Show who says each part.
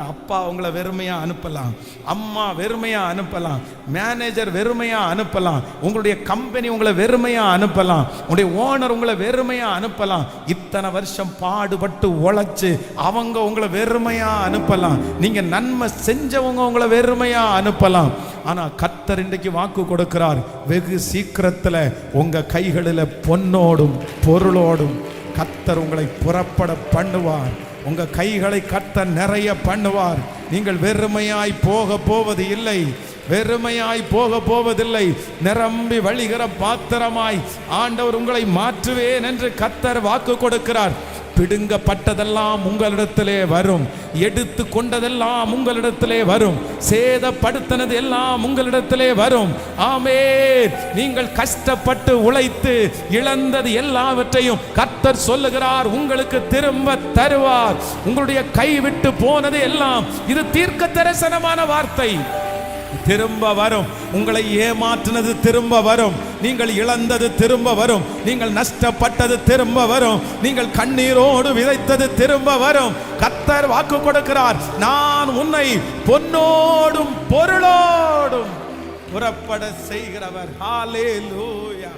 Speaker 1: அப்பா உங்களை வெறுமையா அனுப்பலாம், அம்மா வெறுமையா அனுப்பலாம், மேனேஜர் வெறுமையா அனுப்பலாம், உங்களுடைய கம்பெனி உங்களை வெறுமையா அனுப்பலாம், உங்களுடைய ஓனர் உங்களை வெறுமையா அனுப்பலாம். இத்தனை வருஷம் பாடுபட்டு உழைச்சு அவங்க உங்களை வெறுமையா அனுப்பலாம். நீங்க நன்மை செஞ்சவங்க உங்களை வெறுமையா அனுப்பலாம். ஆனா கர்த்தர் இன்றைக்கு வாக்கு கொடுக்கிறார், வெகு சீக்கிரத்துல உங்க கைகளில் பொன்னோடும் பொருளோடும் கர்த்தர் உங்களை புறப்பட பண்ணுவார். உங்க கைகளை கர்த்தர் நிறைய பண்ணுவார். நீங்கள் வெறுமையாய் போக போவது இல்லை, வெறுமையாய் போக போவதில்லை. நிரம்பி வழிகிற பாத்திரமாய் ஆண்டவர் உங்களை மாற்றுவேன் என்று கர்த்தர் வாக்கு கொடுக்கிறார். பிடுங்கப்பட்டதெல்லாம் உங்களிடத்திலே வரும், எடுத்து கொண்டதெல்லாம் உங்களிடத்திலே வரும், சேதப்படுத்தினது எல்லாம் உங்களிடத்திலே வரும். ஆமென். நீங்கள் கஷ்டப்பட்டு உழைத்து இழந்தது எல்லாவற்றையும் கர்த்தர் சொல்லுகிறார் உங்களுக்கு திரும்ப தருவார். உங்களுடைய கைவிட்டு போனது எல்லாம், இது தீர்க்க தரிசனமான வார்த்தை, திரும்ப வரும். உங்களை ஏமாற்றினது திரும்ப வரும், நீங்கள் இழந்தது திரும்ப வரும், நீங்கள் நஷ்டப்பட்டது திரும்ப வரும், நீங்கள் கண்ணீரோடு விதைத்தது திரும்ப வரும். கர்த்தர் வாக்கு கொடுக்கிறார், நான் உன்னை பொன்னோடும் பொருளோடும் புறப்பட செய்கிறவர். ஹல்லேலூயா.